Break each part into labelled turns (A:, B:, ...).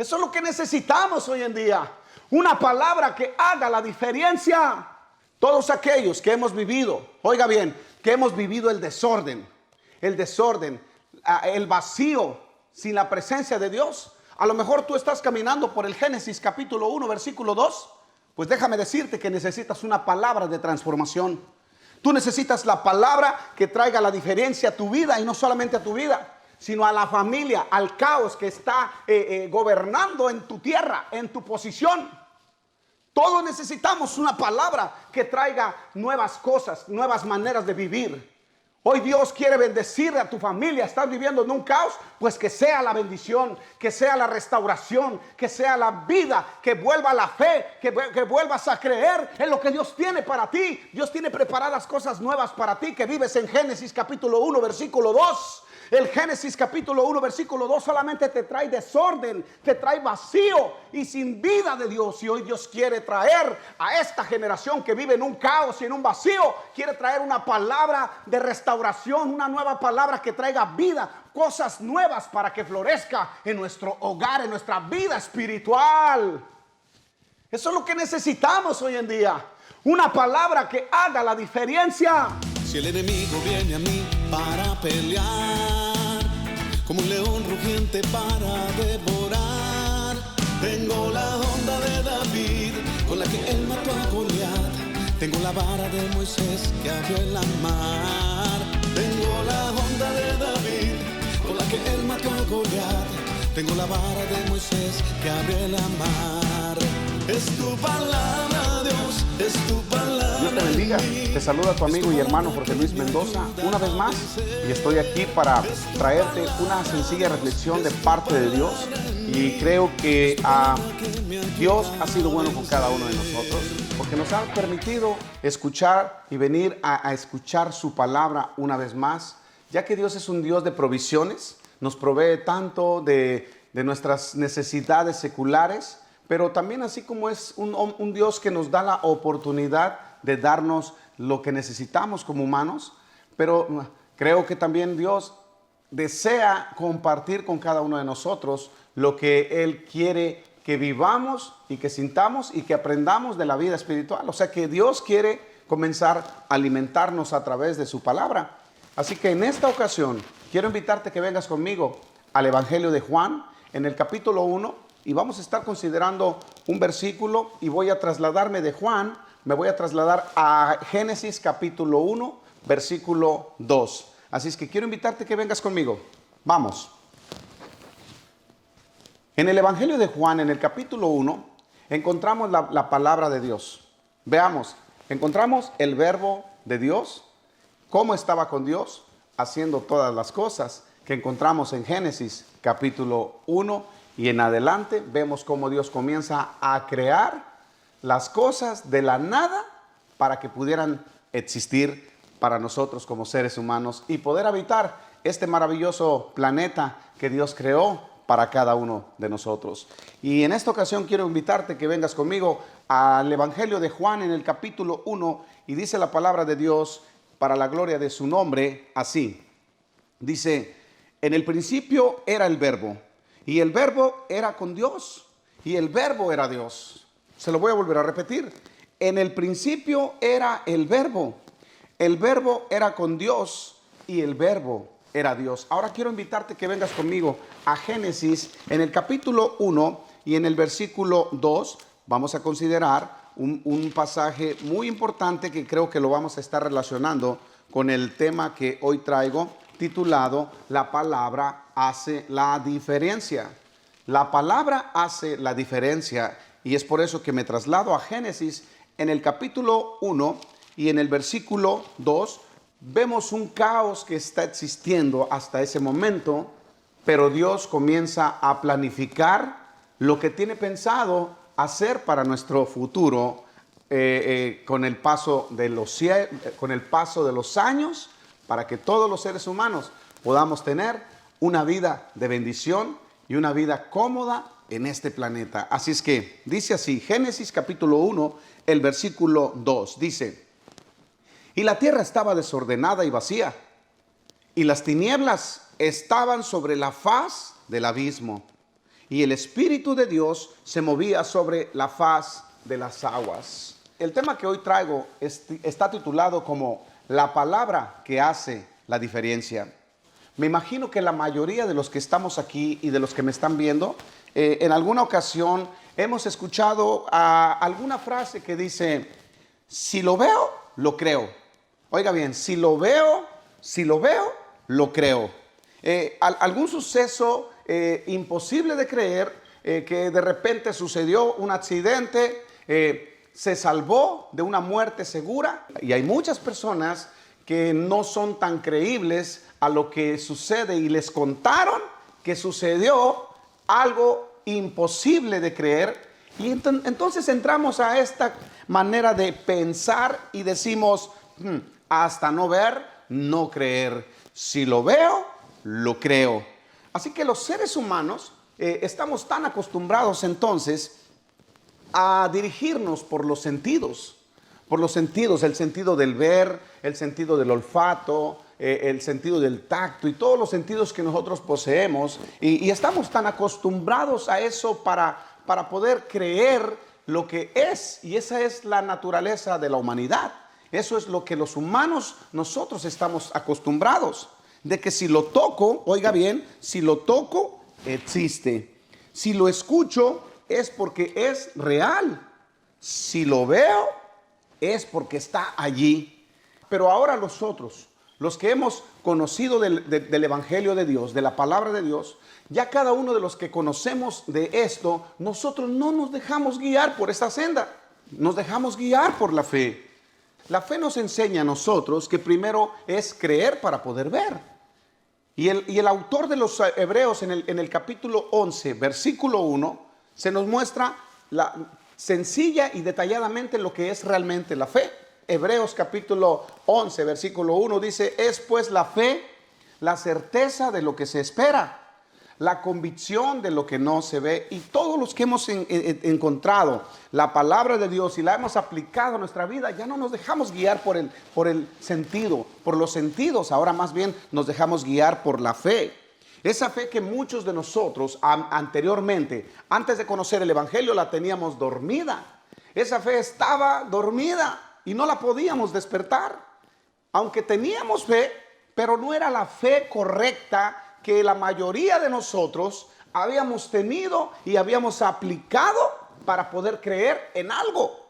A: Eso es lo que necesitamos hoy en día. Una palabra que haga la diferencia. Todos aquellos que hemos vivido, oiga bien, que hemos vivido el desorden, el vacío sin la presencia de Dios. A lo mejor tú estás caminando por el Génesis capítulo 1, versículo 2. Pues déjame decirte que necesitas una palabra de transformación. Tú necesitas la palabra que traiga la diferencia a tu vida, y no solamente a tu vida, sino a la familia, al caos que está gobernando en tu tierra, en tu posición. Todos necesitamos una palabra que traiga nuevas cosas, nuevas maneras de vivir. Hoy Dios quiere bendecir a tu familia. ¿Estás viviendo en un caos? Pues que sea la bendición, que sea la restauración, que sea la vida, que vuelva la fe, que vuelvas a creer en lo que Dios tiene para ti. Dios tiene preparadas cosas nuevas para ti, que vives en Génesis capítulo 1, versículo 2. El Génesis capítulo 1, versículo 2 solamente te trae desorden, te trae vacío y sin vida de Dios. Y hoy Dios quiere traer a esta generación que vive en un caos y en un vacío, quiere traer una palabra de restauración, una nueva palabra que traiga vida, cosas nuevas para que florezca en nuestro hogar, en nuestra vida espiritual. Eso es lo que necesitamos hoy en día. Una palabra que haga la diferencia.
B: Si el enemigo viene a mí para pelear, como un león rugiente para devorar, tengo la honda de David, con la que él mató a Goliat. Tengo la vara de Moisés que abrió el mar. Tengo la honda de David, con la que él mató a Goliat. Tengo la vara de Moisés que abrió el mar. Es tu palabra, Dios, es tu palabra.
A: Dios te bendiga. Te saluda tu amigo y hermano Jorge Luis Mendoza una vez más, y estoy aquí para traerte una sencilla reflexión de parte de Dios. Y creo que Dios ha sido bueno con cada uno de nosotros, porque nos ha permitido escuchar y venir a escuchar su palabra una vez más, ya que Dios es un Dios de provisiones. Nos provee tanto de nuestras necesidades seculares, pero también así como es un Dios que nos da la oportunidad de darnos lo que necesitamos como humanos. Pero creo que también Dios desea compartir con cada uno de nosotros lo que Él quiere que vivamos y que sintamos y que aprendamos de la vida espiritual. O sea que Dios quiere comenzar a alimentarnos a través de su palabra. Así que en esta ocasión quiero invitarte que vengas conmigo al Evangelio de Juan en el capítulo 1. Y vamos a estar considerando un versículo, y voy a trasladarme de Juan, me voy a trasladar a Génesis capítulo 1, versículo 2. Así es que quiero invitarte que vengas conmigo. Vamos. En el Evangelio de Juan, en el capítulo 1, encontramos la palabra de Dios. Veamos, encontramos el verbo de Dios, cómo estaba con Dios, haciendo todas las cosas que encontramos en Génesis capítulo 1. Y en adelante vemos cómo Dios comienza a crear las cosas de la nada para que pudieran existir para nosotros como seres humanos y poder habitar este maravilloso planeta que Dios creó para cada uno de nosotros. Y en esta ocasión quiero invitarte que vengas conmigo al Evangelio de Juan en el capítulo 1, y dice la palabra de Dios para la gloria de su nombre así. Dice: en el principio era el verbo, y el verbo era con Dios, y el verbo era Dios. Se lo voy a volver a repetir. En el principio era el verbo era con Dios, y el verbo era Dios. Ahora quiero invitarte que vengas conmigo a Génesis en el capítulo 1 y en el versículo 2. Vamos a considerar un pasaje muy importante que creo que lo vamos a estar relacionando con el tema que hoy traigo, titulado La palabra hace la diferencia. La palabra hace la diferencia, y es por eso que me traslado a Génesis en el capítulo 1 y en el versículo 2. Vemos un caos que está existiendo hasta ese momento, pero Dios comienza a planificar lo que tiene pensado hacer para nuestro futuro con el paso de los años, para que todos los seres humanos podamos tener una vida de bendición y una vida cómoda en este planeta. Así es que dice así, Génesis capítulo 1, el versículo 2, dice: y la tierra estaba desordenada y vacía, y las tinieblas estaban sobre la faz del abismo, y el Espíritu de Dios se movía sobre la faz de las aguas. El tema que hoy traigo está titulado como La palabra que hace la diferencia. Me imagino que la mayoría de los que estamos aquí y de los que me están viendo, en alguna ocasión hemos escuchado alguna frase que dice, si lo veo, lo creo. Oiga bien, si lo veo, lo creo. Algún suceso imposible de creer, que de repente sucedió un accidente, se salvó de una muerte segura. Y hay muchas personas que no son tan creíbles a lo que sucede y les contaron que sucedió algo imposible de creer. Y entonces entramos a esta manera de pensar y decimos, hasta no ver, no creer. Si lo veo, lo creo. Así que los seres humanos estamos tan acostumbrados entonces a dirigirnos por los sentidos. Por los sentidos, el sentido del ver, el sentido del olfato, el sentido del tacto y todos los sentidos que nosotros poseemos. Y estamos tan acostumbrados a eso para poder creer lo que es. Y esa es la naturaleza de la humanidad. Eso es lo que los humanos, nosotros estamos acostumbrados. De que si lo toco, oiga bien, si lo toco, existe. Si lo escucho, es porque es real. Si lo veo, es porque está allí. Pero ahora nosotros, los que hemos conocido del Evangelio de Dios, de la palabra de Dios, ya cada uno de los que conocemos de esto, nosotros no nos dejamos guiar por esta senda, nos dejamos guiar por la fe. La fe nos enseña a nosotros que primero es creer para poder ver. Y el autor de los Hebreos en el capítulo 11, versículo 1, se nos muestra sencilla y detalladamente lo que es realmente la fe. Hebreos capítulo 11, versículo 1 dice, es pues la fe, la certeza de lo que se espera, la convicción de lo que no se ve. Y todos los que hemos encontrado la palabra de Dios y la hemos aplicado a nuestra vida, ya no nos dejamos guiar por el sentido, por los sentidos, ahora más bien nos dejamos guiar por la fe. Esa fe que muchos de nosotros anteriormente, antes de conocer el Evangelio, la teníamos dormida. Esa fe estaba dormida y no la podíamos despertar. Aunque teníamos fe, pero no era la fe correcta que la mayoría de nosotros habíamos tenido y habíamos aplicado para poder creer en algo.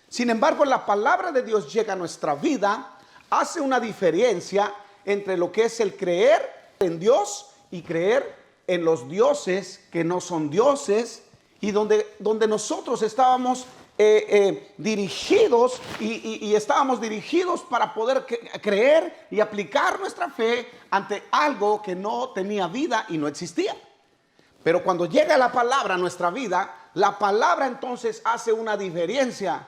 A: Sin embargo, la palabra de Dios llega a nuestra vida, hace una diferencia entre lo que es el creer en Dios y creer en los dioses que no son dioses, y donde nosotros estábamos dirigidos y estábamos dirigidos para poder creer y aplicar nuestra fe ante algo que no tenía vida y no existía. Pero cuando llega la palabra a nuestra vida, la palabra entonces hace una diferencia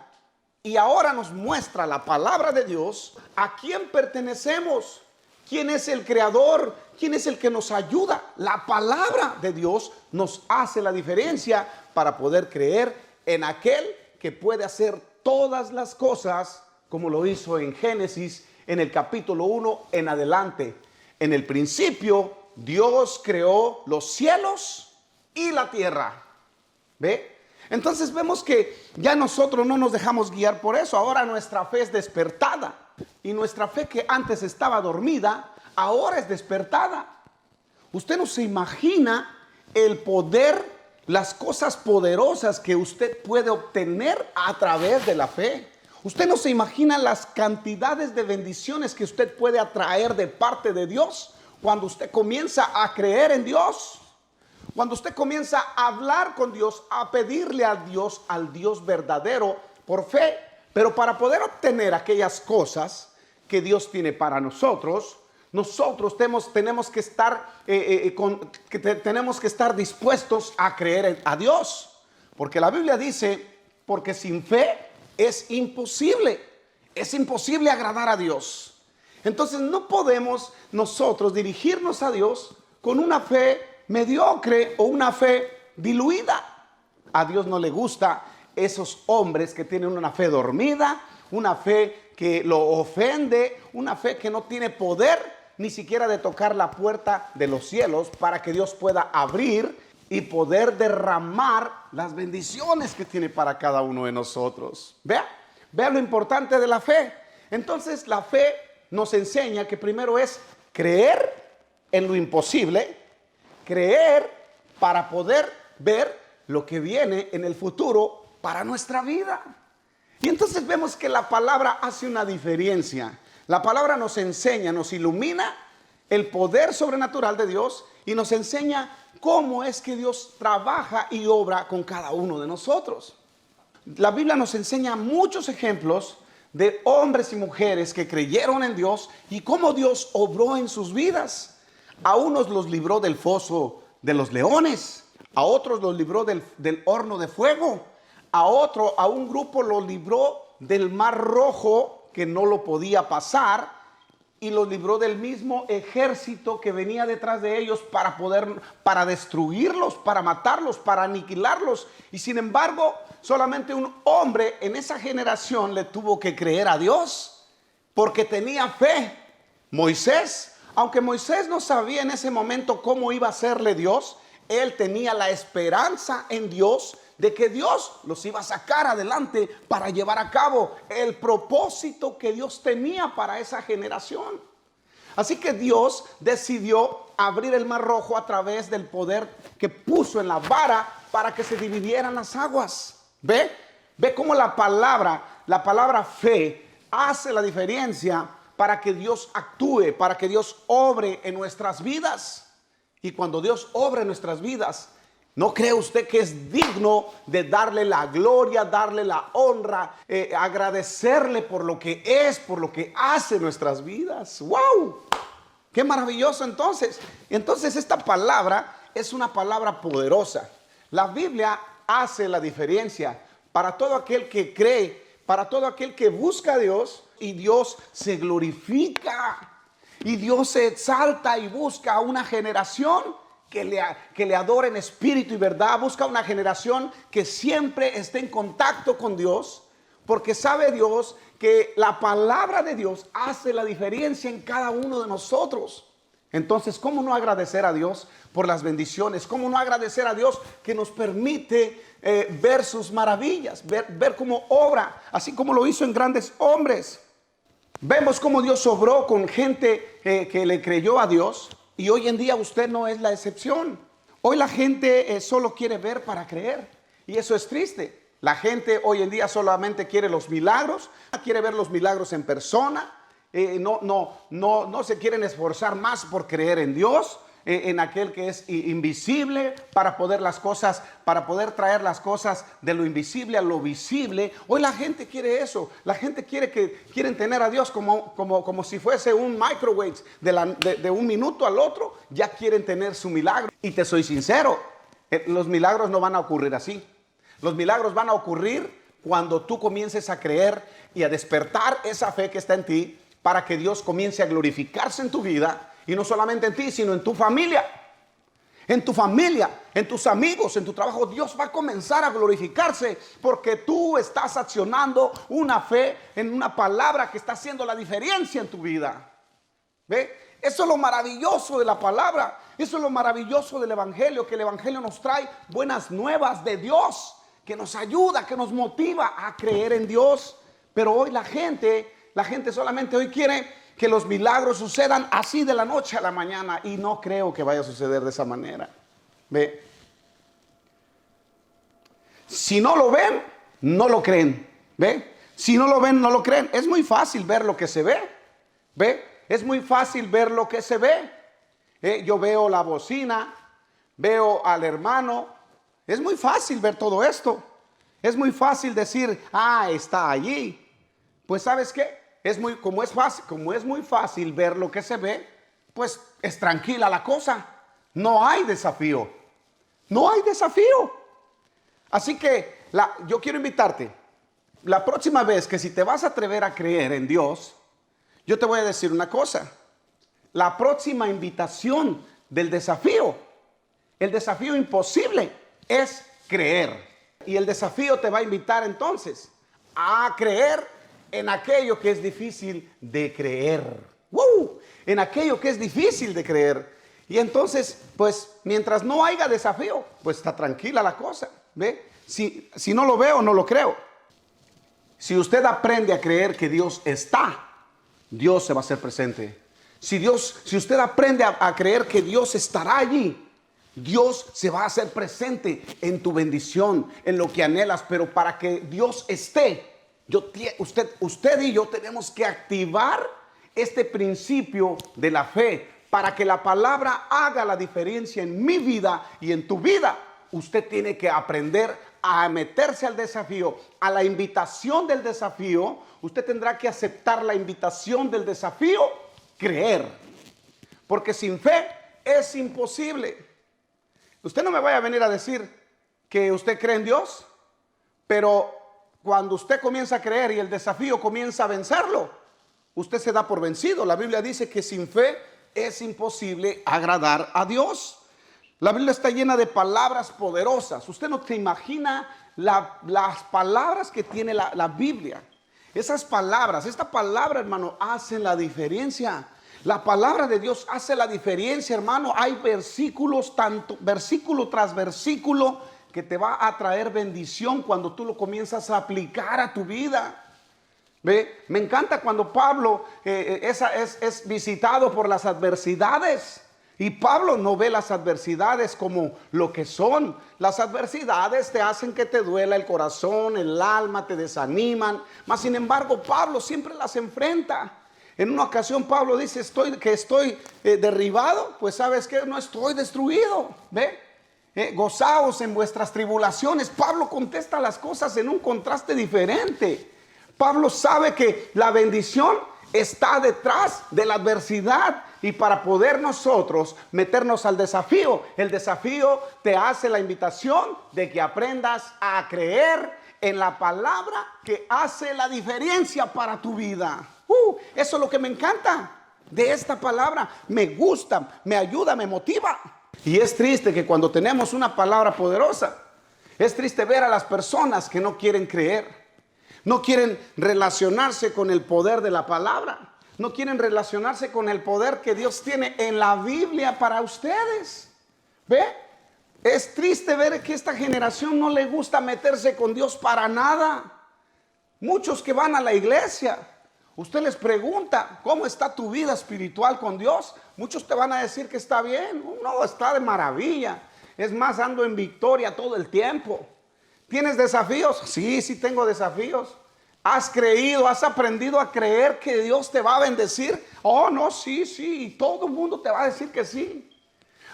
A: y ahora nos muestra la palabra de Dios a quién pertenecemos, quién es el creador, quién es el que nos ayuda. La palabra de Dios nos hace la diferencia para poder creer en aquel que puede hacer todas las cosas como lo hizo en Génesis, en el capítulo 1 en adelante. En el principio, Dios creó los cielos y la tierra. ¿Ve? Entonces vemos que ya nosotros no nos dejamos guiar por eso. Ahora nuestra fe es despertada. Y nuestra fe que antes estaba dormida, ahora es despertada. Usted no se imagina el poder, las cosas poderosas que usted puede obtener a través de la fe. Usted no se imagina las cantidades de bendiciones que usted puede atraer de parte de Dios cuando usted comienza a creer en Dios. Cuando usted comienza a hablar con Dios, a pedirle a Dios, al Dios verdadero, por fe. Pero para poder obtener aquellas cosas que Dios tiene para nosotros, nosotros tenemos que estar dispuestos a creer a Dios. Porque la Biblia dice, porque sin fe es imposible agradar a Dios. Entonces no podemos nosotros dirigirnos a Dios con una fe mediocre o una fe diluida. A Dios no le gusta esos hombres que tienen una fe dormida, una fe que lo ofende, una fe que no tiene poder ni siquiera de tocar la puerta de los cielos para que Dios pueda abrir y poder derramar las bendiciones que tiene para cada uno de nosotros. Vea lo importante de la fe. Entonces la fe nos enseña que primero es creer en lo imposible, creer para poder ver lo que viene en el futuro para nuestra vida. Y entonces vemos que la palabra hace una diferencia. La palabra nos enseña, nos ilumina el poder sobrenatural de Dios y nos enseña cómo es que Dios trabaja y obra con cada uno de nosotros. La Biblia nos enseña muchos ejemplos de hombres y mujeres que creyeron en Dios y cómo Dios obró en sus vidas. A unos los libró del foso de los leones, a otros los libró del horno de fuego, a un grupo los libró del mar rojo que no lo podía pasar y los libró del mismo ejército que venía detrás de ellos para destruirlos, para matarlos, para aniquilarlos. Y sin embargo, solamente un hombre en esa generación le tuvo que creer a Dios porque tenía fe. Moisés, aunque Moisés no sabía en ese momento cómo iba a serle Dios, él tenía la esperanza en Dios de que Dios los iba a sacar adelante para llevar a cabo el propósito que Dios tenía para esa generación. Así que Dios decidió abrir el mar rojo a través del poder que puso en la vara para que se dividieran las aguas. ¿Ve cómo la palabra fe hace la diferencia para que Dios actúe, para que Dios obre en nuestras vidas? Y cuando Dios obra en nuestras vidas, ¿no cree usted que es digno de darle la gloria, darle la honra, agradecerle por lo que es, por lo que hace en nuestras vidas? ¡Wow! ¡Qué maravilloso! Entonces esta palabra es una palabra poderosa. La Biblia hace la diferencia para todo aquel que cree, para todo aquel que busca a Dios, y Dios se glorifica. Y Dios se exalta y busca a una generación que le adore en espíritu y verdad. Busca una generación que siempre esté en contacto con Dios, porque sabe Dios que la palabra de Dios hace la diferencia en cada uno de nosotros. Entonces, ¿cómo no agradecer a Dios por las bendiciones? ¿Cómo no agradecer a Dios que nos permite ver sus maravillas, ver cómo obra, así como lo hizo en grandes hombres? Vemos cómo Dios obró con gente que le creyó a Dios, y hoy en día usted no es la excepción. Hoy la gente solo quiere ver para creer, y eso es triste. La gente hoy en día solamente quiere los milagros, quiere ver los milagros en persona, no se quieren esforzar más por creer en Dios, en aquel que es invisible, para poder traer las cosas de lo invisible a lo visible. Hoy la gente quiere eso. La gente quieren tener a Dios como si fuese un microwave. De un minuto al otro ya quieren tener su milagro. Y te soy sincero, los milagros no van a ocurrir así. Los milagros van a ocurrir cuando tú comiences a creer y a despertar esa fe que está en ti, para que Dios comience a glorificarse en tu vida. Y no solamente en ti, sino en tu familia. En tu familia, en tus amigos, en tu trabajo. Dios va a comenzar a glorificarse porque tú estás accionando una fe en una palabra que está haciendo la diferencia en tu vida. ¿Ve? Eso es lo maravilloso de la palabra. Eso es lo maravilloso del Evangelio, que el Evangelio nos trae buenas nuevas de Dios, que nos ayuda, que nos motiva a creer en Dios. Pero hoy la gente solamente hoy quiere que los milagros sucedan así de la noche a la mañana, y no creo que vaya a suceder de esa manera. ¿Ve? Si no lo ven, no lo creen. ¿Ve? Si no lo ven, no lo creen. Es muy fácil ver lo que se ve. ¿Ve? Es muy fácil ver lo que se ve. Yo veo la bocina, veo al hermano. Es muy fácil ver todo esto. Es muy fácil decir, está allí. Pues ¿sabes qué? Como es muy fácil ver lo que se ve, pues es tranquila la cosa. No hay desafío. No hay desafío. Así que yo quiero invitarte. La próxima vez que si te vas a atrever a creer en Dios, yo te voy a decir una cosa. La próxima invitación del desafío, el desafío imposible, es creer. Y el desafío te va a invitar entonces a creer en aquello que es difícil de creer. En aquello que es difícil de creer. Y entonces, pues, mientras no haya desafío, pues está tranquila la cosa, ¿ve? Si no lo veo, no lo creo. Si usted aprende a creer que Dios está, Dios se va a hacer presente. Si usted aprende a creer que Dios estará allí, Dios se va a hacer presente en tu bendición, en lo que anhelas. Pero para que Dios esté, usted y yo tenemos que activar este principio de la fe para que la palabra haga la diferencia en mi vida y en tu vida. Usted tiene que aprender a meterse al desafío, a la invitación del desafío. Usted tendrá que aceptar la invitación del desafío, creer. Porque sin fe es imposible. Usted no me vaya a venir a decir que usted cree en Dios, pero cuando usted comienza a creer y el desafío comienza a vencerlo, usted se da por vencido. La Biblia dice que sin fe es imposible agradar a Dios. La Biblia está llena de palabras poderosas. Usted no se imagina las palabras que tiene la Biblia. Esas palabras, esta palabra, hermano, hacen la diferencia. La palabra de Dios hace la diferencia, hermano. Hay versículos, versículo tras versículo, que te va a traer bendición cuando tú lo comienzas a aplicar a tu vida. ¿Ve? Me encanta cuando Pablo es visitado por las adversidades. Y Pablo no ve las adversidades como lo que son. Las adversidades te hacen que te duela el corazón, el alma, te desaniman. Mas sin embargo, Pablo siempre las enfrenta. En una ocasión Pablo dice, estoy derribado. Pues sabes que no estoy destruido. ¿Ve? Gozaos en vuestras tribulaciones. Pablo contesta las cosas en un contraste diferente. Pablo sabe que la bendición está detrás de la adversidad. Y para poder nosotros meternos al desafío, el desafío te hace la invitación de que aprendas a creer en la palabra que hace la diferencia para tu vida. Eso es lo que me encanta de esta palabra. Me gusta, me ayuda, me motiva. Y es triste que cuando tenemos una palabra poderosa, es triste ver a las personas que no quieren creer, no quieren relacionarse con el poder de la palabra. No quieren relacionarse con el poder que Dios tiene en la Biblia para ustedes. ¿Ve? Es triste ver que esta generación no le gusta meterse con Dios para nada. Muchos que van a la iglesia, usted les pregunta, ¿cómo está tu vida espiritual con Dios? Muchos te van a decir que está bien. No, está de maravilla. Es más, ando en victoria todo el tiempo. ¿Tienes desafíos? Sí, sí tengo desafíos. ¿Has creído, has aprendido a creer que Dios te va a bendecir? Oh, no, sí, y todo el mundo te va a decir que sí.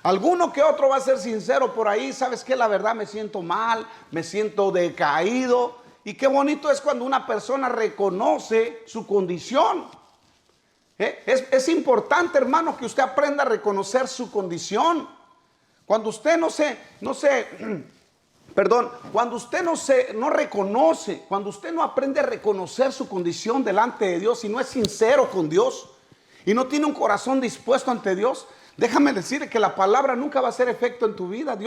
A: Alguno que otro va a ser sincero por ahí. ¿Sabes qué? La verdad me siento mal, me siento decaído. Y qué bonito es cuando una persona reconoce su condición. Es importante, hermano, que usted aprenda a reconocer su condición. Cuando usted cuando usted no reconoce, cuando usted no aprende a reconocer su condición delante de Dios y no es sincero con Dios y no tiene un corazón dispuesto ante Dios, déjame decir que la palabra nunca va a hacer efecto en tu vida.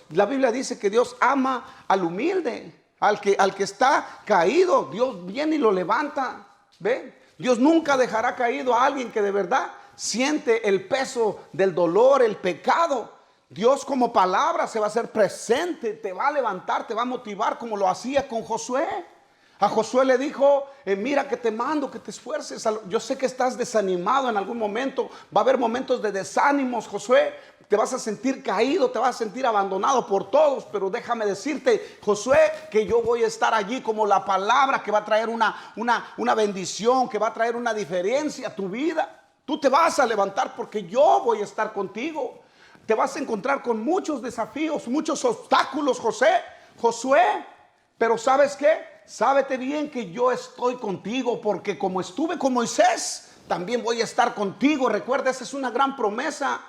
A: La Biblia dice que Dios ama al humilde, al que está caído. Dios viene y lo levanta. ¿Ve? Dios nunca dejará caído a alguien que de verdad siente el peso del dolor, el pecado. Dios como palabra se va a hacer presente, te va a levantar, te va a motivar como lo hacía con Josué. A Josué le dijo, mira que te mando, que te esfuerces. Yo sé que estás desanimado en algún momento. Va a haber momentos de desánimos, Josué. Te vas a sentir caído, te vas a sentir abandonado por todos. Pero déjame decirte, Josué, que yo voy a estar allí como la palabra que va a traer una bendición, que va a traer una diferencia a tu vida. Tú te vas a levantar porque yo voy a estar contigo. Te vas a encontrar con muchos desafíos, muchos obstáculos, Josué. Pero ¿sabes qué? Sábete bien que yo estoy contigo, porque como estuve con Moisés, también voy a estar contigo. Recuerda, esa es una gran promesa,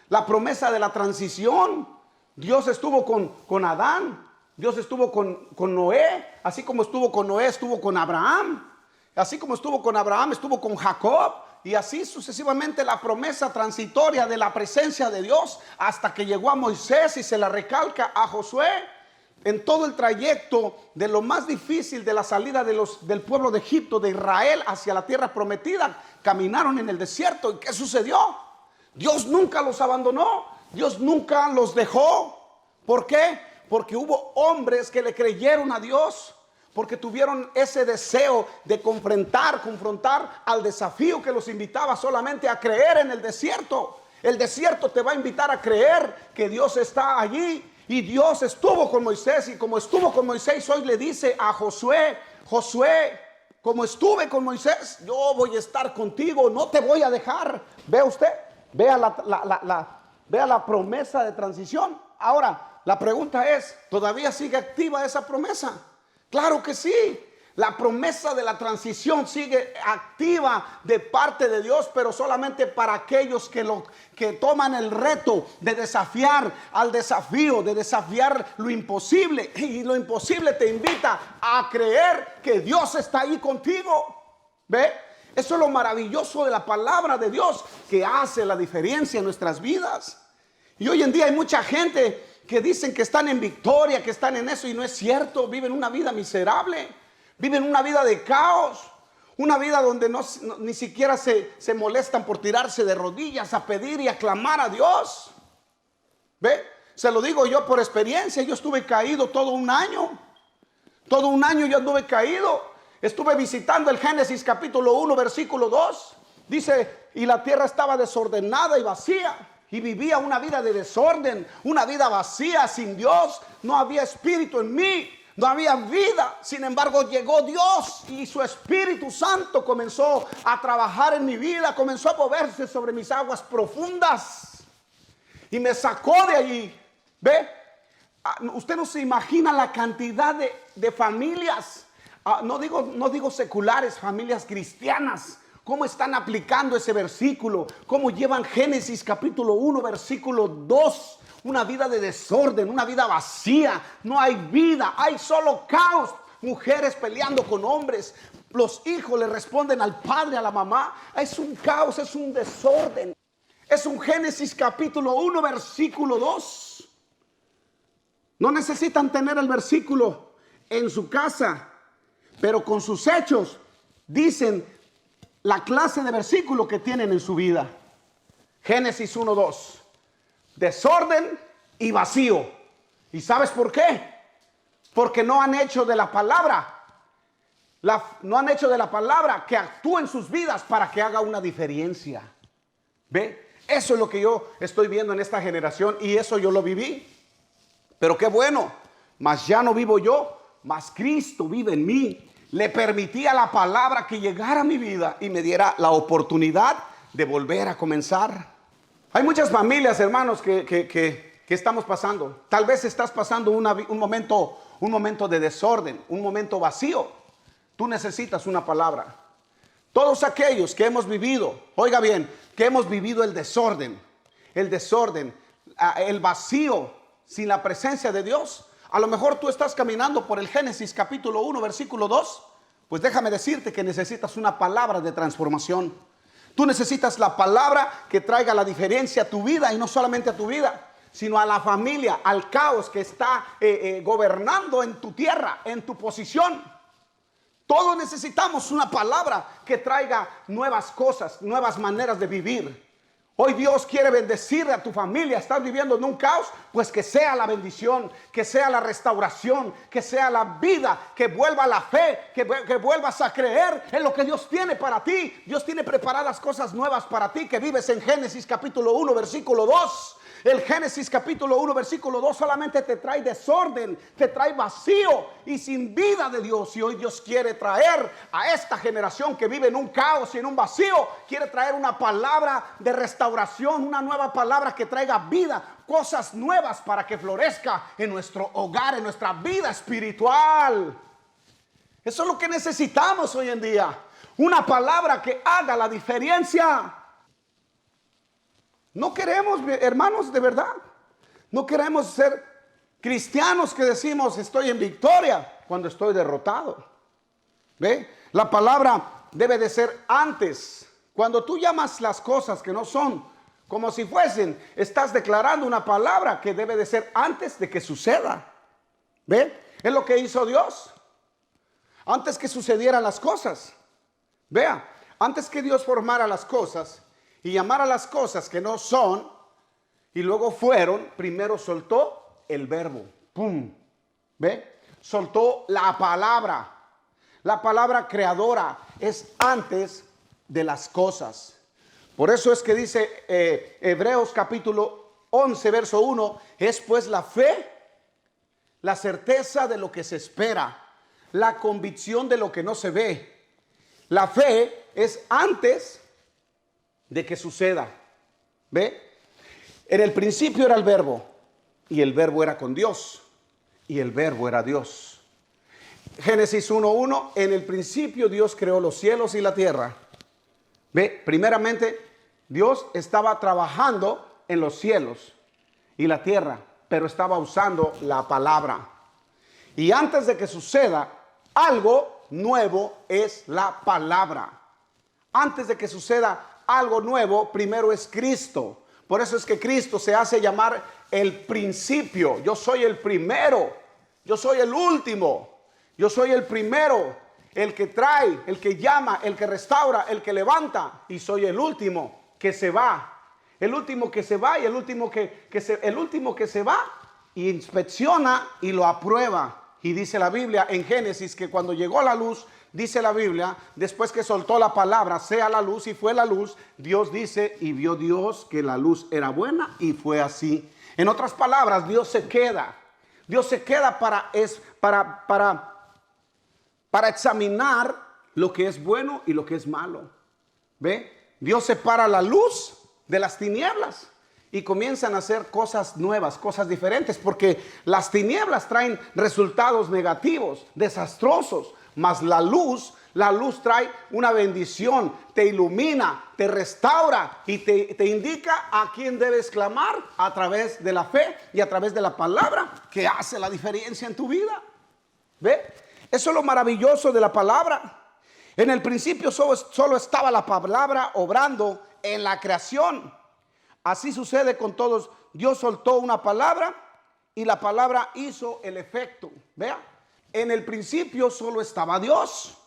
A: la promesa de la transición. Dios estuvo con Adán, Dios estuvo con Noé, así como estuvo con Noé, estuvo con Abraham. Así como estuvo con Abraham, estuvo con Jacob. Y así sucesivamente la promesa transitoria de la presencia de Dios hasta que llegó a Moisés y se la recalca a Josué. En todo el trayecto de lo más difícil de la salida del pueblo de Egipto, de Israel hacia la tierra prometida, caminaron en el desierto. ¿Y qué sucedió? Dios nunca los abandonó. Dios nunca los dejó. ¿Por qué? Porque hubo hombres que le creyeron a Dios. Porque tuvieron ese deseo de confrontar al desafío que los invitaba solamente a creer en el desierto. El desierto te va a invitar a creer que Dios está allí. Y Dios estuvo con Moisés. Y como estuvo con Moisés, hoy le dice a Josué: Josué, como estuve con Moisés, yo voy a estar contigo, no te voy a dejar. Vea usted, vea la promesa de transición. Ahora, la pregunta es, ¿todavía sigue activa esa promesa? Claro que sí. La promesa de la transición sigue activa de parte de Dios, pero solamente para aquellos que toman el reto de desafiar al desafío, de desafiar lo imposible. Y lo imposible te invita a creer que Dios está ahí contigo. ¿Ve? Eso es lo maravilloso de la palabra de Dios, que hace la diferencia en nuestras vidas. Y hoy en día hay mucha gente que dicen que están en victoria, que están en eso, y no es cierto. Viven una vida miserable. Viven una vida de caos, una vida donde ni siquiera se molestan por tirarse de rodillas a pedir y a clamar a Dios. ¿Ve? Se lo digo yo por experiencia. Yo estuve caído todo un año. Todo un año yo anduve caído. Estuve visitando el Génesis capítulo 1, versículo 2. Dice, y la tierra estaba desordenada y vacía. Y vivía una vida de desorden, una vida vacía, sin Dios. No había espíritu en mí. No había vida. Sin embargo, llegó Dios y su Espíritu Santo comenzó a trabajar en mi vida, comenzó a moverse sobre mis aguas profundas y me sacó de allí. ¿Ve? Usted no se imagina la cantidad de familias, no digo seculares, familias cristianas, cómo están aplicando ese versículo, cómo llevan Génesis capítulo 1, versículo 2. Una vida de desorden, una vida vacía. No hay vida, hay solo caos. Mujeres peleando con hombres. Los hijos le responden al padre, a la mamá. Es un caos, es un desorden. Es un Génesis capítulo 1, versículo 2. No necesitan tener el versículo en su casa, pero con sus hechos dicen la clase de versículo que tienen en su vida. Génesis 1, 2. Desorden y vacío. ¿Y sabes por qué? Porque no han hecho de la palabra, no han hecho de la palabra que actúe en sus vidas para que haga una diferencia. ¿Ve? Eso es lo que yo estoy viendo en esta generación, y eso yo lo viví. Pero qué bueno, mas ya no vivo yo, mas Cristo vive en mí. Le permití a la palabra que llegara a mi vida y me diera la oportunidad de volver a comenzar. Hay muchas familias, hermanos, que estamos pasando. Tal vez estás pasando un momento de desorden, un momento vacío. Tú necesitas una palabra. Todos aquellos que hemos vivido, oiga bien, que hemos vivido el desorden, el vacío sin la presencia de Dios. A lo mejor tú estás caminando por el Génesis capítulo 1, versículo 2. Pues déjame decirte que necesitas una palabra de transformación. Tú necesitas la palabra que traiga la diferencia a tu vida, y no solamente a tu vida, sino a la familia, al caos que está gobernando en tu tierra, en tu posición. Todos necesitamos una palabra que traiga nuevas cosas, nuevas maneras de vivir. Hoy Dios quiere bendecir a tu familia. ¿Estás viviendo en un caos? Pues que sea la bendición, que sea la restauración, que sea la vida, que vuelva la fe, que vuelvas a creer en lo que Dios tiene para ti. Dios tiene preparadas cosas nuevas para ti, que vives en Génesis capítulo 1, versículo 2. El Génesis capítulo 1, versículo 2 solamente te trae desorden, te trae vacío y sin vida de Dios. Y hoy Dios quiere traer a esta generación que vive en un caos y en un vacío, quiere traer una palabra de restauración, una nueva palabra que traiga vida, cosas nuevas para que florezca en nuestro hogar, en nuestra vida espiritual. Eso es lo que necesitamos hoy en día, una palabra que haga la diferencia. No queremos, hermanos, de verdad, no queremos ser cristianos que decimos estoy en victoria cuando estoy derrotado. ¿Ve? La palabra debe de ser antes. Cuando tú llamas las cosas que no son como si fuesen, estás declarando una palabra que debe de ser antes de que suceda. ¿Ve? Es lo que hizo Dios antes que sucedieran las cosas. Vea, antes que Dios formara las cosas, y llamar a las cosas que no son y luego fueron, primero soltó el verbo. ¡Pum! ¿Ve? Soltó la palabra. La palabra creadora es antes de las cosas. Por eso es que dice Hebreos capítulo 11, verso 1, es pues la fe, la certeza de lo que se espera, la convicción de lo que no se ve. La fe es antes de que suceda. ¿Ve? En el principio era el verbo, y el verbo era con Dios, y el verbo era Dios. Génesis 1:1, en el principio Dios creó los cielos y la tierra. ¿Ve? Primeramente, Dios estaba trabajando en los cielos y la tierra, pero estaba usando la palabra. Y antes de que suceda algo nuevo es la palabra. Antes de que suceda algo nuevo, primero es Cristo. Por eso es que Cristo se hace llamar el principio. Yo soy el primero, yo soy el último, yo soy el primero, el que trae, el que llama, el que restaura, el que levanta, y soy el último que se va. El último que se va y el último que se va y inspecciona y lo aprueba. Y dice la Biblia en Génesis que cuando llegó la luz, dice la Biblia, después que soltó la palabra, sea la luz, y fue la luz, Dios dice, y vio Dios que la luz era buena, y fue así. En otras palabras, Dios se queda para examinar lo que es bueno y lo que es malo. ¿Ve? Dios separa la luz de las tinieblas y comienzan a hacer cosas nuevas, cosas diferentes, porque las tinieblas traen resultados negativos, desastrosos, mas la luz trae una bendición, te ilumina, te restaura y te indica a quién debes clamar a través de la fe y a través de la palabra, que hace la diferencia en tu vida. ¿Ve? Eso es lo maravilloso de la palabra. En el principio solo estaba la palabra obrando en la creación. Así sucede con todos. Dios soltó una palabra y la palabra hizo el efecto. Vea, en el principio solo estaba Dios,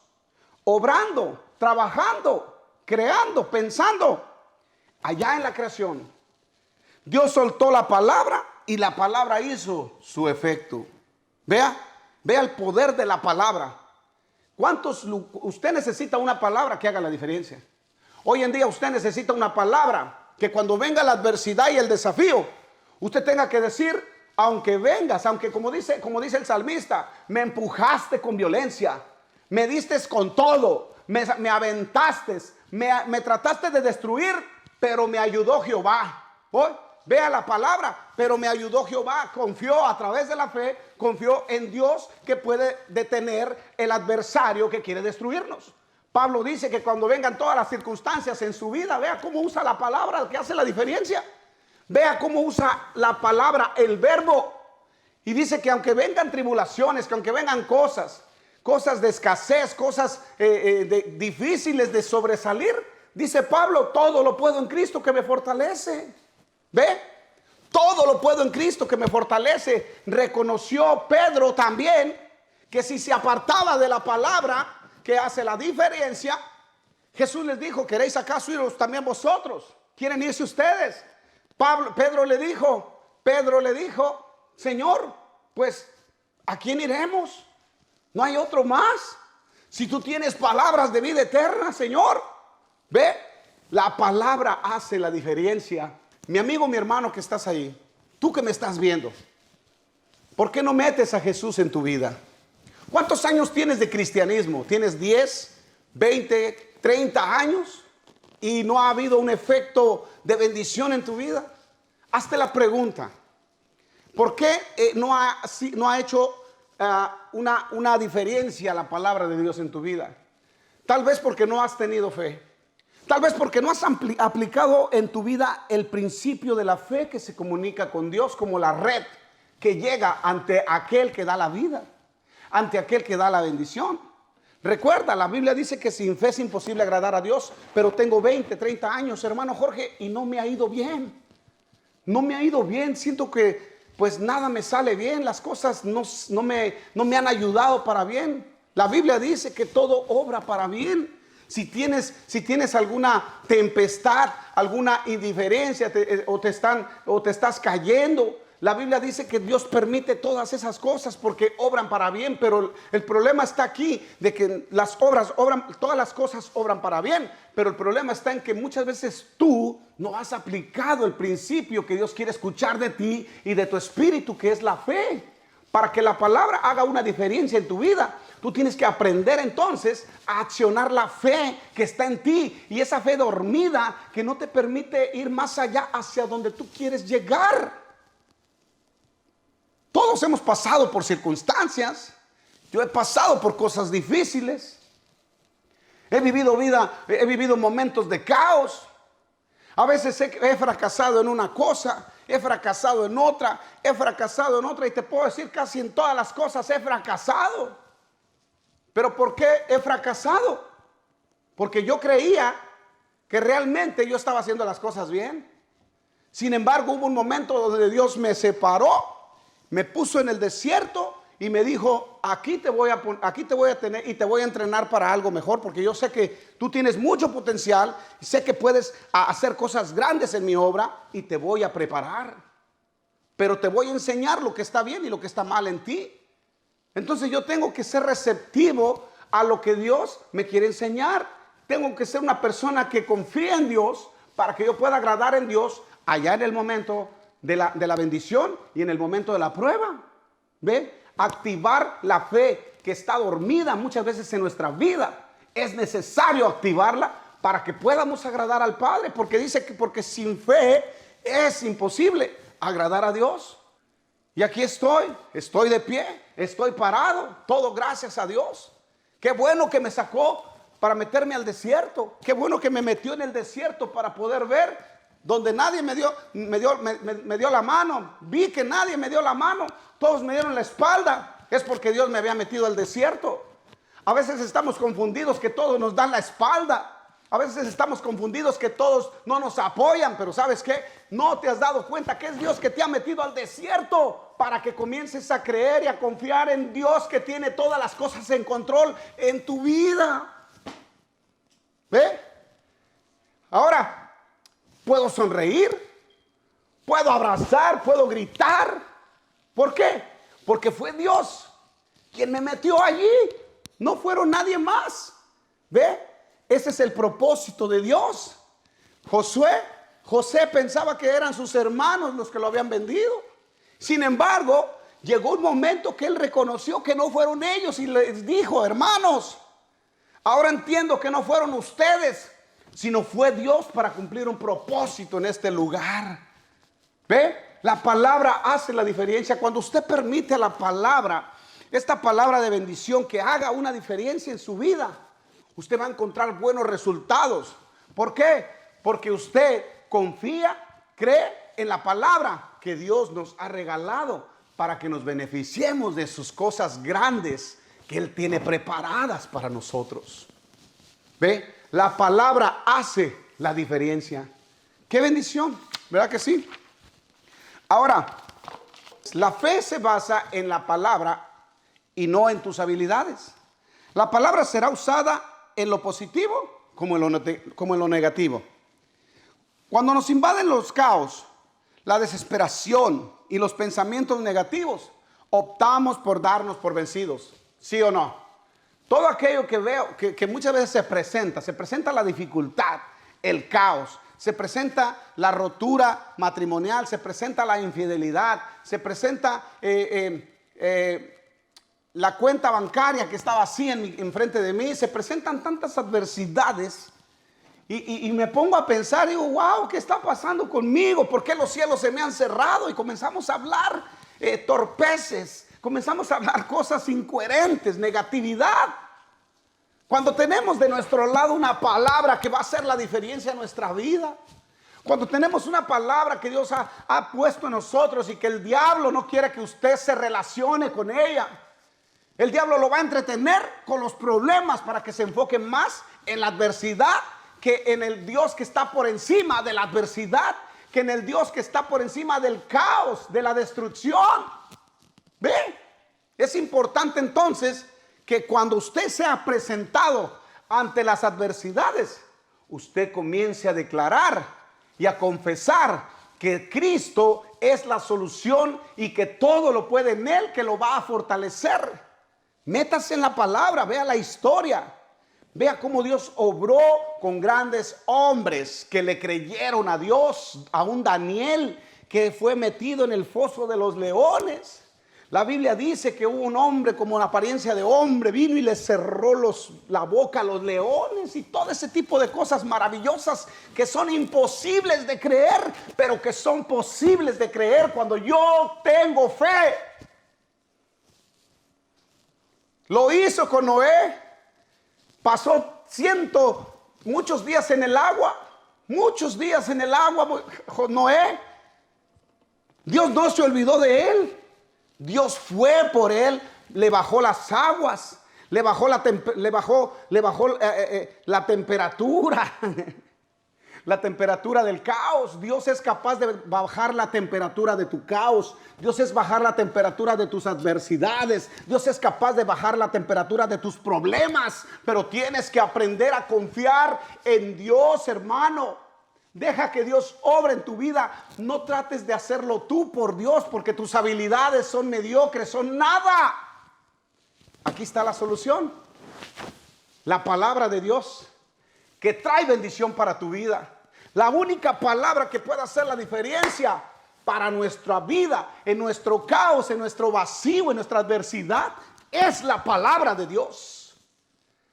A: obrando, trabajando, creando, pensando. Allá en la creación, Dios soltó la palabra y la palabra hizo su efecto. Vea el poder de la palabra. Usted necesita una palabra que haga la diferencia? Hoy en día usted necesita una palabra que cuando venga la adversidad y el desafío, usted tenga que decir, aunque vengas, aunque como dice el salmista, me empujaste con violencia, me diste con todo, me aventaste, me trataste de destruir, pero me ayudó Jehová. ¿Oh? Vea la palabra, pero me ayudó Jehová. Confió a través de la fe, confió en Dios que puede detener el adversario que quiere destruirnos. Pablo dice que cuando vengan todas las circunstancias en su vida, vea cómo usa la palabra que hace la diferencia. Vea cómo usa la palabra, el verbo. Y dice que aunque vengan tribulaciones, que aunque vengan cosas de escasez, cosas difíciles de sobresalir, dice Pablo, todo lo puedo en Cristo que me fortalece. ¿Ve? Todo lo puedo en Cristo que me fortalece. Reconoció Pedro también que si se apartaba de la palabra que hace la diferencia, Jesús les dijo, ¿queréis acaso iros también vosotros? ¿Quieren irse ustedes? Pedro le dijo, Señor, pues ¿a quién iremos? No hay otro más. Si tú tienes palabras de vida eterna, Señor. Ve, la palabra hace la diferencia. Mi amigo, mi hermano que estás ahí, tú que me estás viendo, ¿por qué no metes a Jesús en tu vida? ¿Cuántos años tienes de cristianismo? ¿Tienes 10, 20, 30 años y no ha habido un efecto de bendición en tu vida? Hazte la pregunta, ¿por qué no ha hecho una diferencia la palabra de Dios en tu vida? Tal vez porque no has tenido fe. Tal vez porque no has aplicado en tu vida el principio de la fe que se comunica con Dios como la red que llega ante aquel que da la vida, ante aquel que da la bendición. Recuerda, la Biblia dice que sin fe es imposible agradar a Dios, pero tengo 20, 30 años, hermano Jorge, y no me ha ido bien. No me ha ido bien, siento que pues nada me sale bien, las cosas no me han ayudado para bien. La Biblia dice que todo obra para bien. si tienes alguna tempestad, alguna indiferencia, o te estás cayendo. La Biblia dice que Dios permite todas esas cosas porque obran para bien, pero el problema está aquí de que todas las cosas obran para bien, pero el problema está en que muchas veces tú no has aplicado el principio que Dios quiere escuchar de ti y de tu espíritu, que es la fe. Para que la palabra haga una diferencia en tu vida, tú tienes que aprender entonces a accionar la fe que está en ti, y esa fe dormida que no te permite ir más allá hacia donde tú quieres llegar. Todos hemos pasado por circunstancias. Yo he pasado por cosas difíciles. He vivido momentos de caos. A veces he fracasado en una cosa, he fracasado en otra, y te puedo decir casi en todas las cosas he fracasado. ¿Pero por qué he fracasado? Porque yo creía que realmente yo estaba haciendo las cosas bien. Sin embargo, hubo un momento donde Dios me separó, me puso en el desierto y me dijo: aquí te voy a tener y te voy a entrenar para algo mejor, porque yo sé que tú tienes mucho potencial y sé que puedes hacer cosas grandes en mi obra, y te voy a preparar, pero te voy a enseñar lo que está bien y lo que está mal en ti. Entonces yo tengo que ser receptivo a lo que Dios me quiere enseñar. Tengo que ser una persona que confía en Dios para que yo pueda agradar en Dios allá en el momento de la bendición y en el momento de la prueba. ¿Ve? Activar la fe que está dormida muchas veces en nuestra vida. Es necesario activarla para que podamos agradar al Padre, porque dice que porque sin fe es imposible agradar a Dios. Y aquí estoy de pie, estoy parado, todo gracias a Dios. Qué bueno que me sacó para meterme al desierto. Qué bueno que me metió en el desierto para poder ver donde nadie me dio la mano. Vi que nadie me dio la mano, todos me dieron la espalda. Es porque Dios me había metido al desierto. A veces estamos confundidos que todos nos dan la espalda. A veces estamos confundidos que todos no nos apoyan. Pero ¿sabes qué? No te has dado cuenta que es Dios que te ha metido al desierto para que comiences a creer y a confiar en Dios, que tiene todas las cosas en control en tu vida. ¿Ve? Ahora, puedo sonreír, puedo abrazar, puedo gritar. ¿Por qué? Porque fue Dios quien me metió allí. No fueron nadie más. ¿Ve? Ese es el propósito de Dios. José pensaba que eran sus hermanos los que lo habían vendido. Sin embargo, llegó un momento que él reconoció que no fueron ellos y les dijo: hermanos, ahora entiendo que no fueron ustedes, sino fue Dios para cumplir un propósito en este lugar. ¿Ve? La palabra hace la diferencia. Cuando usted permite a la palabra, esta palabra de bendición, que haga una diferencia en su vida, usted va a encontrar buenos resultados. ¿Por qué? Porque usted confía, cree en la palabra que Dios nos ha regalado para que nos beneficiemos de sus cosas grandes que Él tiene preparadas para nosotros. ¿Ve? La palabra hace la diferencia. ¡Qué bendición! ¿Verdad que sí? Ahora, la fe se basa en la palabra y no en tus habilidades. La palabra será usada en lo positivo como en lo negativo. Cuando nos invaden los caos, la desesperación y los pensamientos negativos, optamos por darnos por vencidos. ¿Sí o no? Todo aquello que veo que muchas veces se presenta la dificultad, el caos, se presenta la rotura matrimonial, se presenta la infidelidad, se presenta la cuenta bancaria que está vacía enfrente de mí, se presentan tantas adversidades y me pongo a pensar, digo: wow, ¿qué está pasando conmigo? ¿Por qué los cielos se me han cerrado? Y comenzamos a hablar torpeces, comenzamos a hablar cosas incoherentes, negatividad. Cuando tenemos de nuestro lado una palabra que va a hacer la diferencia en nuestra vida, cuando tenemos una palabra que Dios ha puesto en nosotros y que el diablo no quiere que usted se relacione con ella, el diablo lo va a entretener con los problemas para que se enfoque más en la adversidad que en el Dios que está por encima de la adversidad, que en el Dios que está por encima del caos, de la destrucción. ¿Ve? Es importante entonces que cuando usted sea presentado ante las adversidades, usted comience a declarar y a confesar que Cristo es la solución y que todo lo puede en Él, que lo va a fortalecer. Métase en la palabra, vea la historia. Vea cómo Dios obró con grandes hombres que le creyeron a Dios, a un Daniel que fue metido en el foso de los leones. La Biblia dice que hubo un hombre como una apariencia de hombre, vino y le cerró la boca a los leones y todo ese tipo de cosas maravillosas que son imposibles de creer, pero que son posibles de creer cuando yo tengo fe. Lo hizo con Noé. Pasó muchos días en el agua. Noé. Dios no se olvidó de él. Dios fue por él, le bajó las aguas, le bajó la temperatura, la temperatura del caos. Dios es capaz de bajar la temperatura de tu caos. Dios es bajar la temperatura de tus adversidades. Dios es capaz de bajar la temperatura de tus problemas. Pero tienes que aprender a confiar en Dios, hermano. Deja que Dios obre en tu vida. No trates de hacerlo tú por Dios, porque tus habilidades son mediocres, son nada. Aquí está la solución. La palabra de Dios, que trae bendición para tu vida. La única palabra que puede hacer la diferencia para nuestra vida, en nuestro caos, en nuestro vacío, en nuestra adversidad, es la palabra de Dios.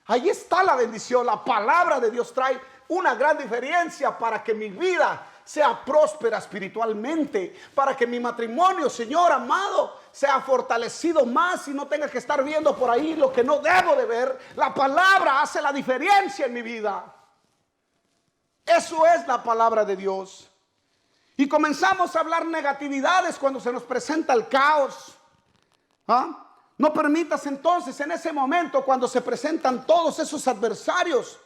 A: Ahí está la bendición. La palabra de Dios trae una gran diferencia para que mi vida sea próspera espiritualmente, para que mi matrimonio, Señor amado, sea fortalecido más y no tenga que estar viendo por ahí lo que no debo de ver. La palabra hace la diferencia en mi vida. Eso es la palabra de Dios. Y comenzamos a hablar negatividades cuando se nos presenta el caos. No permitas entonces en ese momento, cuando se presentan todos esos adversarios,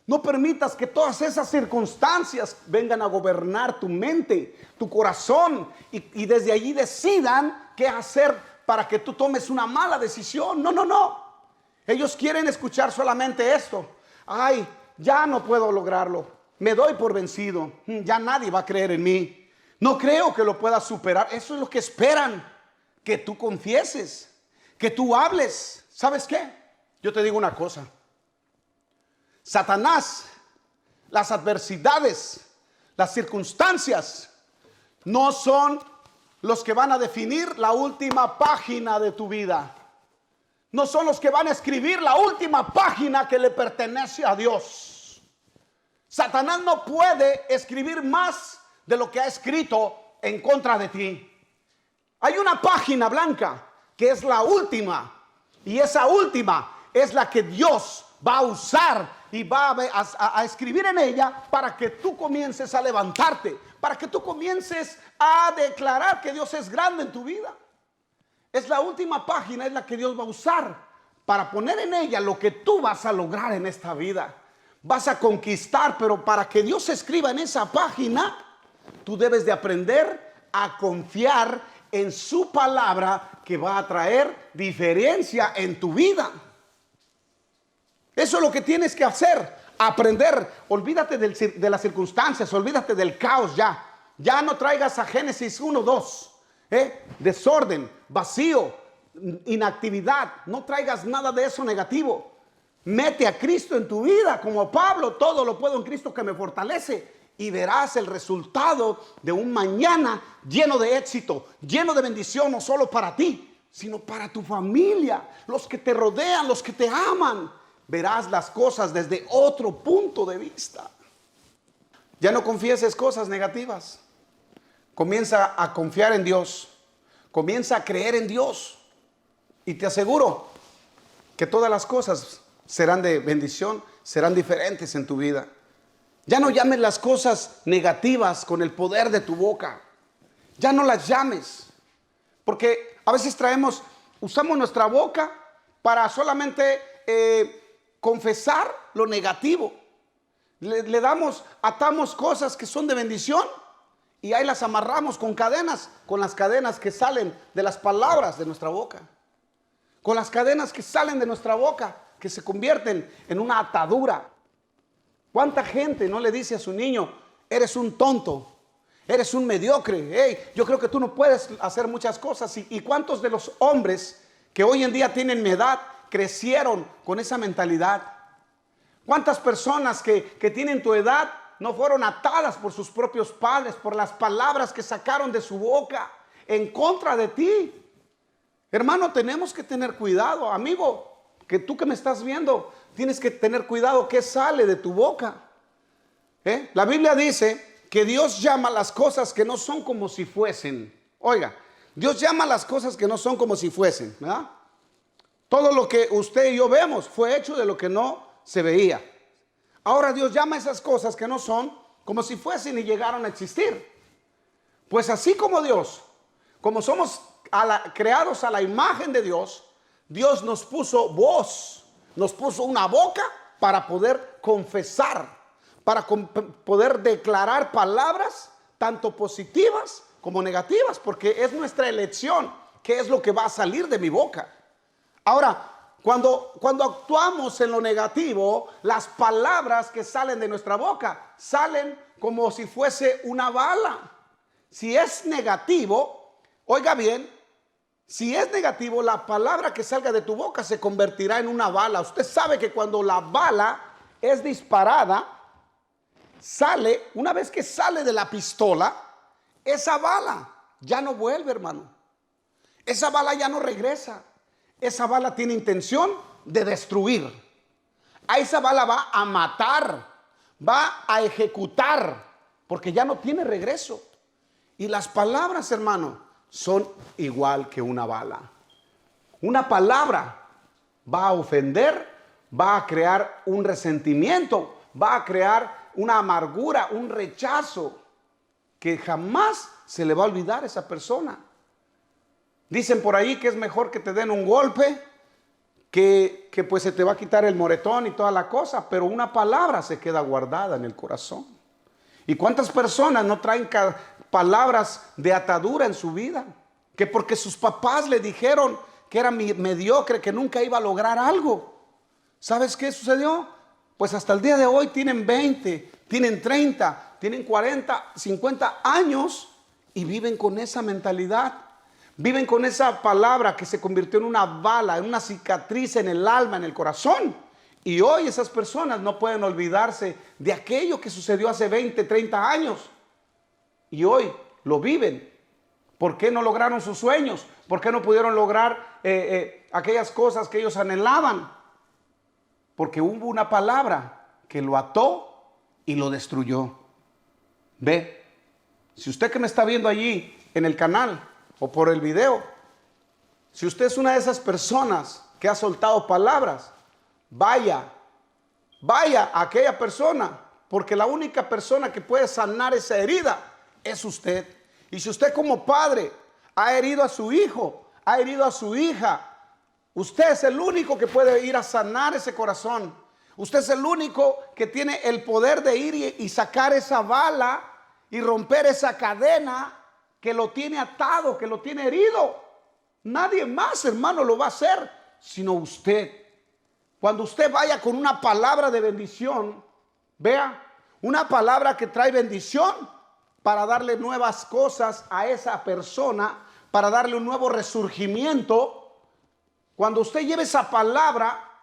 A: no permitas que todas esas circunstancias vengan a gobernar tu mente, tu corazón, y desde allí decidan qué hacer para que tú tomes una mala decisión. No. Ellos quieren escuchar solamente esto. Ay, ya no puedo lograrlo. Me doy por vencido. Ya nadie va a creer en mí. No creo que lo pueda superar. Eso es lo que esperan. Que tú confieses, que tú hables. ¿Sabes qué? Yo te digo una cosa. Satanás, las adversidades, las circunstancias no son los que van a definir la última página de tu vida. No son los que van a escribir la última página que le pertenece a Dios. Satanás no puede escribir más de lo que ha escrito en contra de ti. Hay una página blanca que es la última, y esa última es la que Dios va a usar y va a escribir en ella para que tú comiences a levantarte, para que tú comiences a declarar que Dios es grande en tu vida. Es la última página, es la que Dios va a usar para poner en ella lo que tú vas a lograr en esta vida. Vas a conquistar, pero para que Dios escriba en esa página, tú debes de aprender a confiar en su palabra, que va a traer diferencia en tu vida. Eso es lo que tienes que hacer, aprender. Olvídate de las circunstancias, olvídate del caos ya. Ya no traigas a Génesis 1:2, desorden, vacío, inactividad. No traigas nada de eso negativo. Mete a Cristo en tu vida, como Pablo: todo lo puedo en Cristo que me fortalece. Y verás el resultado de un mañana lleno de éxito, lleno de bendición, no solo para ti, sino para tu familia, los que te rodean, los que te aman. Verás las cosas desde otro punto de vista. Ya no confieses cosas negativas. Comienza a confiar en Dios. Comienza a creer en Dios. Y te aseguro que todas las cosas serán de bendición, serán diferentes en tu vida. Ya no llames las cosas negativas con el poder de tu boca. Ya no las llames. Porque a veces usamos nuestra boca para solamente confesar lo negativo. Atamos cosas que son de bendición y ahí las amarramos con las cadenas que salen de las palabras de nuestra boca. Con las cadenas que salen de nuestra boca, que se convierten en una atadura. ¿Cuánta gente no le dice a su niño, eres un tonto, eres un mediocre, hey, yo creo que tú no puedes hacer muchas cosas? ¿Y cuántos de los hombres que hoy en día tienen mi edad crecieron con esa mentalidad? ¿Cuántas personas que tienen tu edad no fueron atadas por sus propios padres, por las palabras que sacaron de su boca en contra de ti? Hermano, tenemos que tener cuidado, amigo, que tú que me estás viendo, tienes que tener cuidado qué sale de tu boca. La Biblia dice que Dios llama las cosas que no son como si fuesen. Oiga, Dios llama las cosas que no son como si fuesen, ¿verdad? Todo lo que usted y yo vemos fue hecho de lo que no se veía. Ahora Dios llama esas cosas que no son como si fuesen y llegaron a existir. Pues así como Dios, como somos creados a la imagen de Dios, Dios nos puso voz, nos puso una boca para poder confesar, para poder declarar palabras tanto positivas como negativas, porque es nuestra elección qué es lo que va a salir de mi boca. Ahora, cuando actuamos en lo negativo, las palabras que salen de nuestra boca salen como si fuese una bala. Si es negativo, oiga bien, si es negativo, la palabra que salga de tu boca se convertirá en una bala. Usted sabe que cuando la bala es disparada, sale, una vez que sale de la pistola, esa bala ya no vuelve, hermano. Esa bala ya no regresa. Esa bala tiene intención de destruir. A esa bala va a matar, va a ejecutar, porque ya no tiene regreso. Y las palabras, hermano, son igual que una bala. Una palabra va a ofender, va a crear un resentimiento, va a crear una amargura, un rechazo que jamás se le va a olvidar a esa persona. Dicen por ahí que es mejor que te den un golpe, que pues se te va a quitar el moretón y toda la cosa, pero una palabra se queda guardada en el corazón. ¿Y cuántas personas no traen palabras de atadura en su vida? Que porque sus papás le dijeron que era mediocre, que nunca iba a lograr algo. ¿Sabes qué sucedió? Pues hasta el día de hoy tienen 20, tienen 30, tienen 40, 50 años y viven con esa mentalidad. Viven con esa palabra que se convirtió en una bala, en una cicatriz en el alma, en el corazón. Y hoy esas personas no pueden olvidarse de aquello que sucedió hace 20, 30 años. Y hoy lo viven. ¿Por qué no lograron sus sueños? ¿Por qué no pudieron lograr aquellas cosas que ellos anhelaban? Porque hubo una palabra que lo ató y lo destruyó. Ve, si usted que me está viendo allí en el canal o por el video, si usted es una de esas personas que ha soltado palabras, vaya a aquella persona, porque la única persona que puede sanar esa herida es usted. Y si usted como padre ha herido a su hijo, ha herido a su hija, usted es el único que puede ir a sanar ese corazón. Usted es el único que tiene el poder de ir y sacar esa bala y romper esa cadena que lo tiene atado, que lo tiene herido. Nadie más, hermano, lo va a hacer, sino usted. Cuando usted vaya con una palabra de bendición, vea, una palabra que trae bendición para darle nuevas cosas a esa persona, para darle un nuevo resurgimiento. Cuando usted lleve esa palabra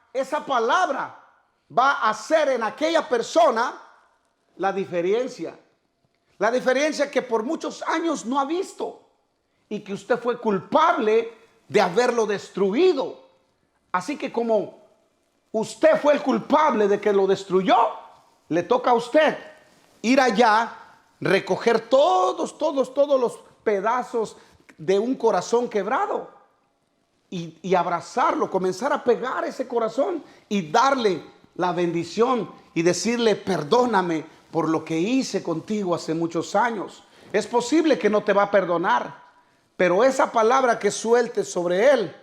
A: va a hacer en aquella persona la diferencia. La diferencia que por muchos años no ha visto y que usted fue culpable de haberlo destruido. Así que como usted fue el culpable de que lo destruyó, le toca a usted ir allá, recoger todos los pedazos de un corazón quebrado y abrazarlo, comenzar a pegar ese corazón y darle la bendición y decirle: perdóname por lo que hice contigo hace muchos años. Es posible que no te va a perdonar, pero esa palabra que sueltes sobre él,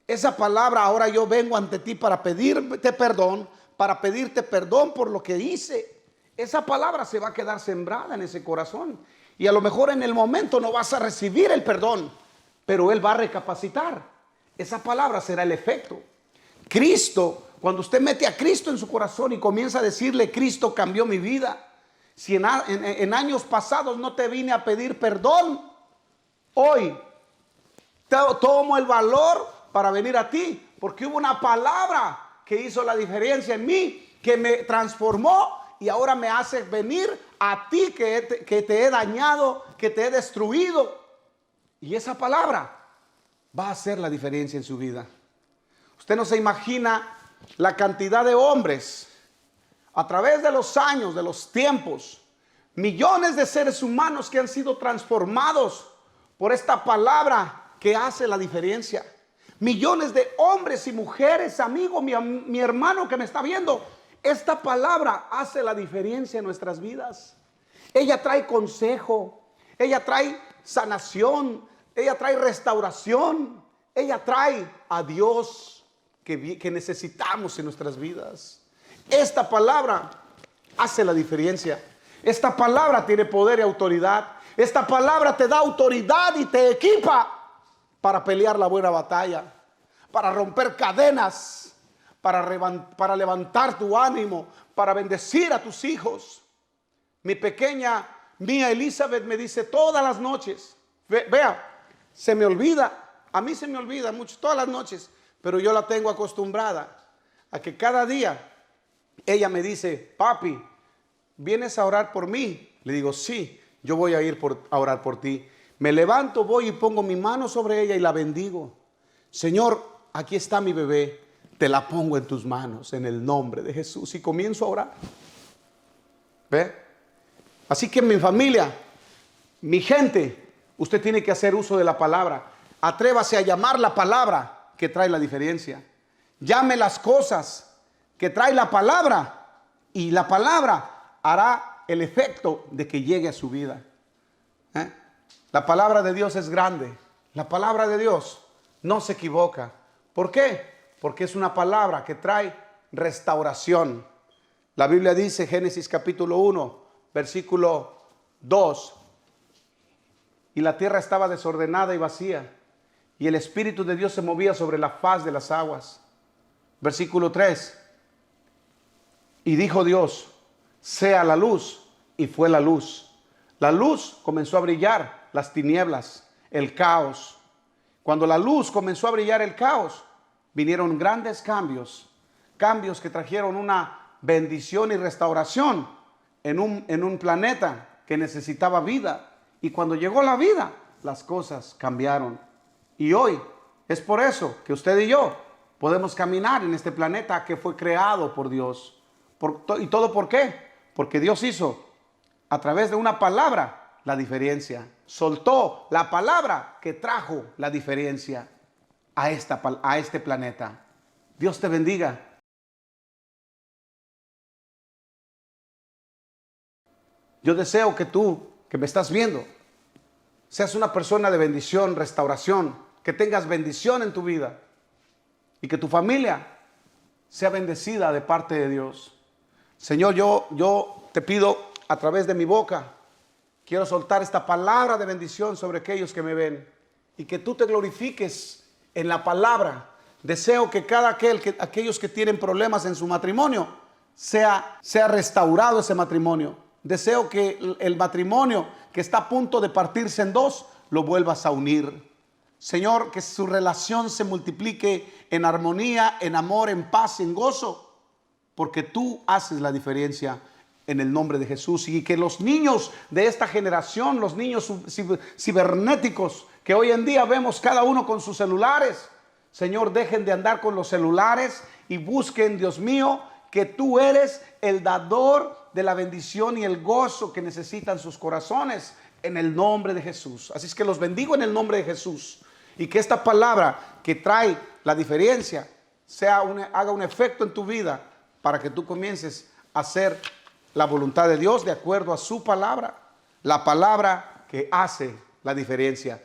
A: esa palabra: ahora yo vengo ante ti para pedirte perdón, para pedirte perdón por lo que hice. Esa palabra se va a quedar sembrada en ese corazón. Y a lo mejor en el momento no vas a recibir el perdón, pero él va a recapacitar. Esa palabra será el efecto. Cristo cuando usted mete a Cristo en su corazón y comienza a decirle, Cristo cambió mi vida. Si en años pasados no te vine a pedir perdón, hoy tomo el valor para venir a ti, porque hubo una palabra que hizo la diferencia en mí, que me transformó y ahora me hace venir a ti que te he dañado, que te he destruido. Y esa palabra va a hacer la diferencia en su vida. Usted no se imagina la cantidad de hombres a través de los años, de los tiempos, millones de seres humanos que han sido transformados por esta palabra que hace la diferencia. Millones de hombres y mujeres, amigo, mi hermano que me está viendo, esta palabra hace la diferencia en nuestras vidas. Ella trae consejo, ella trae sanación, ella trae restauración, ella trae a Dios que necesitamos en nuestras vidas. Esta palabra hace la diferencia. Esta palabra tiene poder y autoridad. Esta palabra te da autoridad y te equipa para pelear la buena batalla, para romper cadenas, para levantar tu ánimo, para bendecir a tus hijos. Mi pequeña Mía Elizabeth me dice todas las noches, vea, se me olvida, a mí se me olvida mucho, todas las noches, pero yo la tengo acostumbrada a que cada día ella me dice, papi, ¿vienes a orar por mí? Le digo, sí, yo voy a ir a orar por ti. Me levanto, voy y pongo mi mano sobre ella y la bendigo. Señor, aquí está mi bebé, te la pongo en tus manos en el nombre de Jesús y comienzo a orar. ¿Ve? Así que mi familia, mi gente, usted tiene que hacer uso de la palabra. Atrévase a llamar la palabra que trae la diferencia. Llame las cosas que trae la palabra y la palabra hará el efecto de que llegue a su vida. La palabra de Dios es grande. La palabra de Dios no se equivoca. ¿Por qué? Porque es una palabra que trae restauración. La Biblia dice, Génesis capítulo 1, versículo 2, y la tierra estaba desordenada y vacía, y el Espíritu de Dios se movía sobre la faz de las aguas. Versículo 3, y dijo Dios, sea la luz, y fue la luz. La luz comenzó a brillar, las tinieblas, el caos. Cuando la luz comenzó a brillar el caos, vinieron grandes cambios, cambios que trajeron una bendición y restauración en un planeta que necesitaba vida. Y cuando llegó la vida, las cosas cambiaron. Y hoy es por eso que usted y yo podemos caminar en este planeta que fue creado por Dios. ¿Y todo por qué? Porque Dios hizo a través de una palabra la diferencia. Soltó la palabra que trajo la diferencia a este planeta. Dios te bendiga. Yo deseo que tú, que me estás viendo, seas una persona de bendición, restauración, que tengas bendición en tu vida y que tu familia sea bendecida de parte de Dios. Señor, yo te pido a través de mi boca, quiero soltar esta palabra de bendición sobre aquellos que me ven y que tú te glorifiques en la palabra. Deseo que aquellos que tienen problemas en su matrimonio, sea restaurado ese matrimonio. Deseo que el matrimonio que está a punto de partirse en dos, lo vuelvas a unir. Señor, que su relación se multiplique en armonía, en amor, en paz, en gozo, porque tú haces la diferencia en el nombre de Jesús. Y que los niños de esta generación, los niños cibernéticos, que hoy en día vemos cada uno con sus celulares, Señor, dejen de andar con los celulares y busquen, Dios mío, que tú eres el dador de la bendición y el gozo que necesitan sus corazones en el nombre de Jesús. Así es que los bendigo en el nombre de Jesús y que esta palabra que trae la diferencia haga un efecto en tu vida para que tú comiences a hacer la voluntad de Dios de acuerdo a su palabra, la palabra que hace la diferencia.